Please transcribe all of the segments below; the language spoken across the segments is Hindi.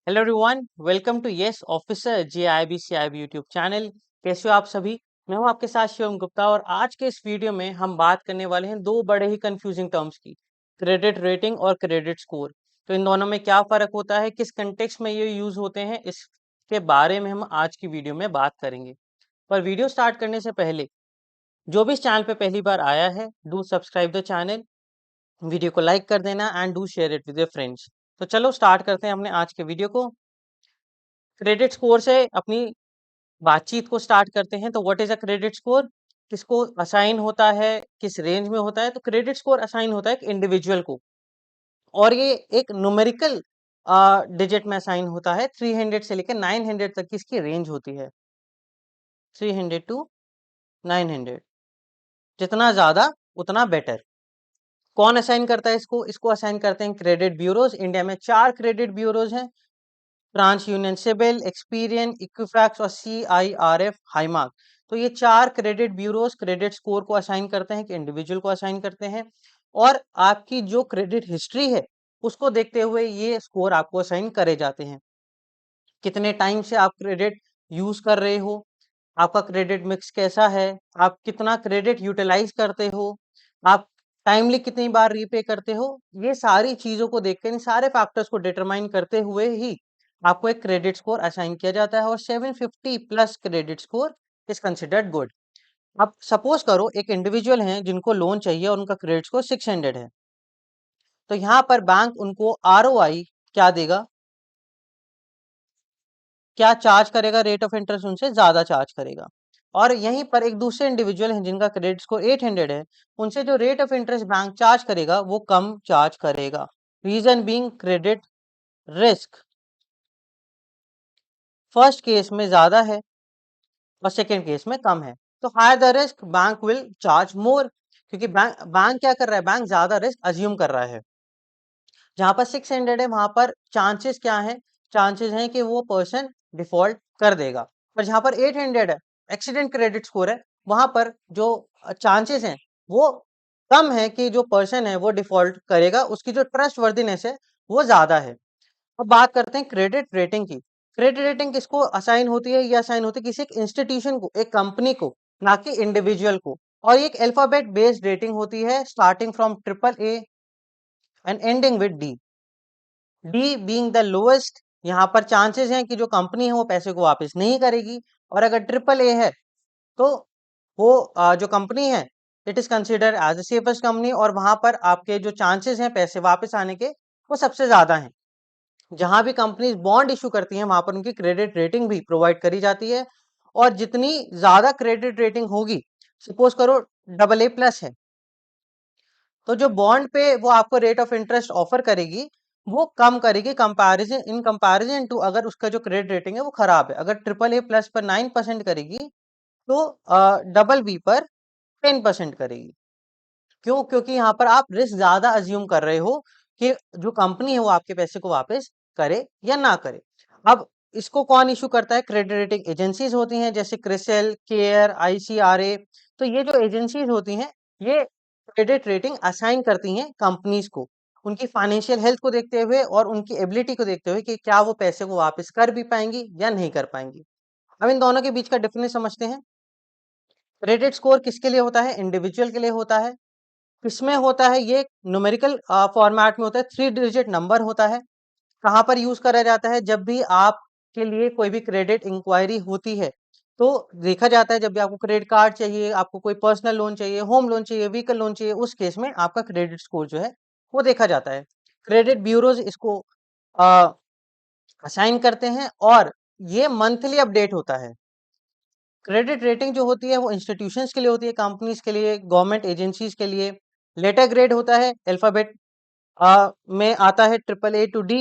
Hello everyone, welcome to yes officer JIBCIB YouTube channel. कैसे हो आप सभी? मैं हूं आपके साथ शिवम गुप्ता और आज के इस वीडियो में हम बात करने वाले हैं दो बड़े ही कंफ्यूजिंग टर्म्स की, क्रेडिट रेटिंग और क्रेडिट स्कोर। तो इन दोनों में क्या फर्क होता है, किस कंटेक्स्ट में ये यूज होते हैं, इसके बारे में हम आज की वीडियो में बात करेंगे। पर वीडियो स्टार्ट करने से पहले जो भी इस चैनल पे पहली बार आया है, do subscribe the channel, video को लाइक कर देना and do share it with your friends. तो चलो स्टार्ट करते हैं हमने आज के वीडियो को। क्रेडिट स्कोर से अपनी बातचीत को स्टार्ट करते हैं। तो what is a credit score? किसको असाइन होता है, किस रेंज में होता है? तो क्रेडिट स्कोर असाइन होता है एक इंडिविजुअल को, और ये एक न्यूमेरिकल डिजिट में असाइन होता है। 300 से लेकर 900 तक की इसकी रेंज होती है। 300 टू 900, जितना ज्यादा उतना बेटर। कौन असाइन करता है इसको? इसको असाइन करते हैं क्रेडिट ब्यूरोज। इंडिया में 4 क्रेडिट ब्यूरोज हैं, TransUnion CIBIL, Experian, Equifax और CIRF हाईमार्क। तो ये 4 क्रेडिट ब्यूरोज क्रेडिट स्कोर को असाइन करते हैं कि इंडिविजुअल को असाइन करते हैं, और आपकी जो क्रेडिट हिस्ट्री है उसको देखते हुए ये स्कोर आपको असाइन करे जाते हैं। कितने टाइम से आप क्रेडिट यूज कर रहे हो, आपका क्रेडिट मिक्स कैसा है, आप कितना क्रेडिट यूटिलाइज करते हो, आप टाइमली कितनी बार रीपे करते हो, ये सारी चीजों को देखकर, इन सारे फैक्टर्स को डिटरमाइन करते हुए ही आपको एक क्रेडिट स्कोर असाइन किया जाता है। और 750 plus credit score is considered good. अब सपोज करो एक इंडिविजुअल है जिनको लोन चाहिए और उनका क्रेडिट स्कोर 600 है। तो यहाँ पर बैंक उनको ROI क्या देगा, क्या चार्ज करेगा? रेट ऑफ इंटरेस्ट उनसे ज्यादा चार्ज करेगा। और यहीं पर एक दूसरे इंडिविजुअल हैं जिनका क्रेडिट स्कोर 800 है, उनसे जो rate of interest bank charge करेगा वो कम चार्ज करेगा। Reason being credit risk first case में ज्यादा है और सेकेंड केस में कम है। तो higher the risk bank will charge more, क्योंकि बैंक क्या कर रहा है, बैंक ज्यादा रिस्क अज्यूम कर रहा है। जहां पर 600 है वहां पर चांसेस क्या है? चांसेस हैं कि वो पर्सन डिफॉल्ट कर देगा। पर जहां पर 800 है, एक्सीडेंट क्रेडिट स्कोर है, वहां पर जो चांसेस हैं वो कम है कि जो पर्सन है वो डिफॉल्ट करेगा, उसकी जो ट्रस्ट वर्दीनेस है वो ज्यादा है। अब बात करते हैं क्रेडिट रेटिंग की। क्रेडिट रेटिंग किसको असाइन होती है? ये असाइन होती है किसी एक इंस्टीट्यूशन को, एक कंपनी को, ना कि इंडिविजुअल को। और ये एक अल्फाबेट बेस्ड रेटिंग होती है, starting from AAA and ending with D। D being the lowest, यहाँ पर चांसेस हैं कि जो कंपनी है वो पैसे को वापस नहीं करेगी। और अगर AAA है तो वो जो कंपनी है, it is consider as a safest company, और वहां पर आपके जो चांसेस हैं पैसे वापस आने के वो सबसे ज्यादा हैं। जहां भी कंपनीज बॉन्ड इशू करती हैं वहां पर उनकी क्रेडिट रेटिंग भी प्रोवाइड करी जाती है। और जितनी ज्यादा क्रेडिट रेटिंग होगी, सपोज करो AA+ है, तो जो बॉन्ड पे वो आपको रेट ऑफ इंटरेस्ट ऑफर करेगी वो कम करेगी कंपैरिजन, इन कंपैरिजन टू अगर उसका जो क्रेडिट रेटिंग है वो खराब है। अगर AAA+ पर 9% करेगी तो BB पर 10% करेगी। क्यों? क्योंकि यहाँ पर आप रिस्क ज्यादा अज्यूम कर रहे हो कि जो कंपनी है वो आपके पैसे को वापस करे या ना करे। अब इसको कौन इशू करता है? क्रेडिट रेटिंग एजेंसीज होती हैं, जैसे क्रिसिल, केयर, ICRA। तो ये जो एजेंसीज होती हैं ये क्रेडिट रेटिंग असाइन करती हैं कंपनीज को, उनकी फाइनेंशियल हेल्थ को देखते हुए और उनकी एबिलिटी को देखते हुए कि क्या वो पैसे को वापस कर भी पाएंगी या नहीं कर पाएंगी। अब इन दोनों के बीच का डिफरेंस समझते हैं। क्रेडिट स्कोर किसके लिए होता है? इंडिविजुअल के लिए होता है। किसमें होता है? ये न्यूमेरिकल फॉर्मेट में होता है, 3 डिजिट नंबर होता है। कहाँ पर यूज करा जाता है? जब भी आपके लिए कोई भी क्रेडिट इंक्वायरी होती है तो देखा जाता है, जब भी आपको क्रेडिट कार्ड चाहिए, आपको कोई पर्सनल लोन चाहिए, होम लोन चाहिए, व्हीकल लोन चाहिए, उस केस में आपका क्रेडिट स्कोर जो है वो देखा जाता है। क्रेडिट ब्यूरोज इसको असाइन करते हैं और ये मंथली अपडेट होता है। क्रेडिट रेटिंग जो होती है वो इंस्टीट्यूशंस के लिए होती है, कंपनीज के लिए, गवर्नमेंट एजेंसीज के लिए। लेटर ग्रेड होता है, अल्फाबेट में आता है AAA to D।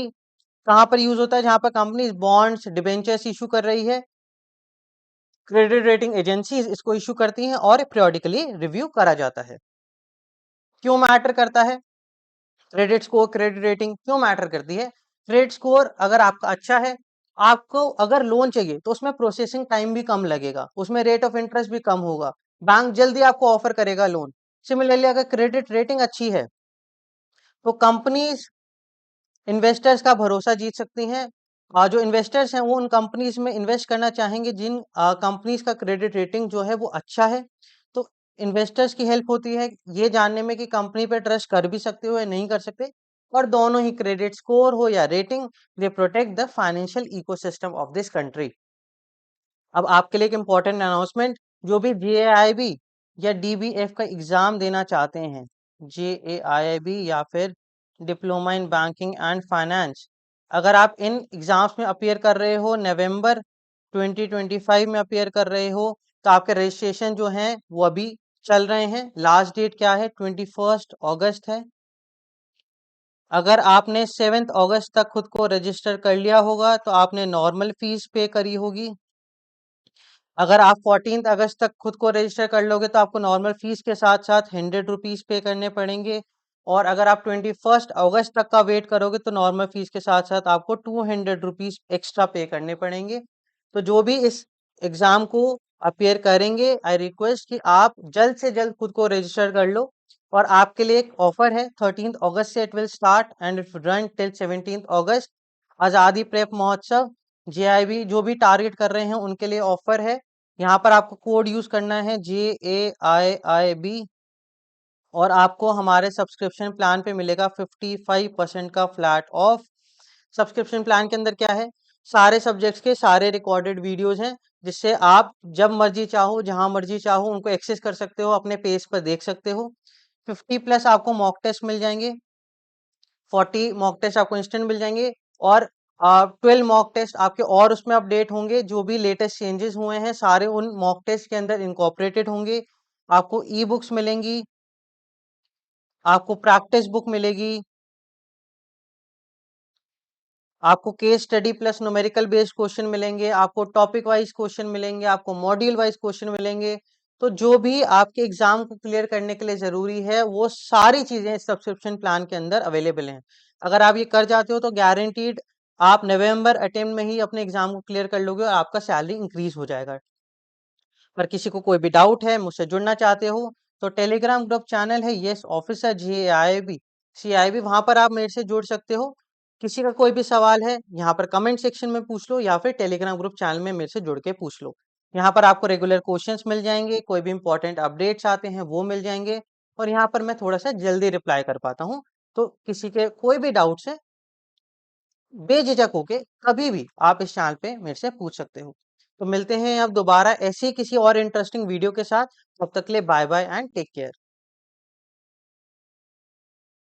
कहाँ पर यूज होता है? जहां पर कंपनीज बॉन्ड्स, डिबेंचर्स इशू कर रही है, क्रेडिट रेटिंग एजेंसीज इसको इशू करती हैं और पीरियोडिकली रिव्यू करा जाता है। क्यों मैटर करता है क्रेडिट स्कोर? क्रेडिट रेटिंग क्यों मैटर करती है? क्रेडिट स्कोर अगर आपका अच्छा है, आपको अगर लोन चाहिए तो उसमें प्रोसेसिंग टाइम भी कम लगेगा, उसमें रेट ऑफ इंटरेस्ट भी कम होगा, बैंक जल्दी आपको ऑफर करेगा लोन। सिमिलरली अगर क्रेडिट रेटिंग अच्छी है तो कंपनीज इन्वेस्टर्स का भरोसा जीत सकती हैं, जो इन्वेस्टर्स हैं वो उन कंपनीज में इन्वेस्ट करना चाहेंगे जिन कंपनीज का क्रेडिट रेटिंग जो है वो अच्छा है। तो इन्वेस्टर्स की हेल्प होती है ये जानने में कि कंपनी पे ट्रस्ट कर भी सकते हो या नहीं कर सकते, और दोनों ही क्रेडिट स्कोर हो या rating, they protect the financial ecosystem of this country. अब आपके लिए एक इम्पोर्टेंट अनाउंसमेंट, जो भी जेआईबी या डीबीएफ का एग्जाम देना चाहते हैं, जेआईबी या फिर diploma in banking and finance, अगर आप इन एग्जाम्स में अपियर कर रहे हो, नवंबर 2025 में अपियर कर रहे हो, तो आपके रजिस्ट्रेशन जो हैं वो अभी चल रहे हैं। लास्ट डेट क्या है? 21 अगस्त है। अगर आपने 7 अगस्त तक खुद को रजिस्टर कर लिया होगा तो आपने नॉर्मल फीस पे करी होगी। अगर आप 14 अगस्त तक खुद को रजिस्टर कर लोगे तो आपको नॉर्मल फीस के साथ साथ 100 रुपीज पे करने पड़ेंगे। और अगर आप 21 अगस्त तक का वेट करोगे तो नॉर्मल फीस के साथ साथ आपको 200 रुपीज एक्स्ट्रा पे करने पड़ेंगे। तो जो भी इस एग्जाम को अपियर करेंगे, आई रिक्वेस्ट कि आप जल्द से जल्द खुद को रजिस्टर कर लो। और आपके लिए एक ऑफर है, 13 अगस्त से it will start and it run till 17 अगस्त। आजादी प्रेप महोत्सव, जेआईबी जो भी टारगेट कर रहे हैं उनके लिए ऑफर है। यहाँ पर आपको कोड यूज करना है JAIIB, और आपको हमारे सब्सक्रिप्शन प्लान पे मिलेगा 55% का फ्लैट ऑफ। सब्सक्रिप्शन प्लान के अंदर क्या है? सारे सब्जेक्ट्स के सारे रिकॉर्डेड वीडियोस हैं, जिससे आप जब मर्जी चाहो जहां मर्जी चाहो उनको एक्सेस कर सकते हो, अपने पेज पर देख सकते हो। 50+ आपको मॉक टेस्ट मिल जाएंगे, 40 मॉक टेस्ट आपको इंस्टेंट मिल जाएंगे, और 12 मॉक टेस्ट आपके और उसमें अपडेट होंगे। जो भी लेटेस्ट चेंजेस हुए हैं सारे उन मॉक टेस्ट के अंदर इनकॉर्पोरेटेड होंगे। आपको ई बुक्स मिलेंगी, आपको प्रैक्टिस बुक मिलेगी, आपको case study plus numerical based question मिलेंगे, आपको टॉपिक वाइज क्वेश्चन मिलेंगे, आपको मॉड्यूल वाइज क्वेश्चन मिलेंगे। तो जो भी आपके एग्जाम को क्लियर करने के लिए जरूरी है वो सारी चीजें इस सब्सक्रिप्शन प्लान के अंदर अवेलेबल हैं। अगर आप ये कर जाते हो तो गारंटीड आप नवंबर अटेम्प्ट में ही अपने एग्जाम को क्लियर कर लोगे और आपका सैलरी इंक्रीज हो जाएगा। पर किसी को कोई भी डाउट है, मुझसे जुड़ना चाहते हो, तो टेलीग्राम ग्रुप चैनल है यस ऑफिसर JAIB CIB, वहां पर आप मेरे से जुड़ सकते हो। किसी का कोई भी सवाल है यहाँ पर कमेंट सेक्शन में पूछ लो, या फिर टेलीग्राम ग्रुप चैनल में मेरे से जुड़ के पूछ लो। यहाँ पर आपको रेगुलर क्वेश्चंस मिल जाएंगे, कोई भी इंपॉर्टेंट अपडेट्स आते हैं वो मिल जाएंगे, और यहाँ पर मैं थोड़ा सा जल्दी रिप्लाई कर पाता हूँ। तो किसी के कोई भी डाउट्स है, बेझिझक होके कभी भी आप इस चैनल पे मेरे से पूछ सकते हो। तो मिलते हैं अब दोबारा ऐसे ही किसी और इंटरेस्टिंग वीडियो के साथ। तब तक के लिए bye bye and take care.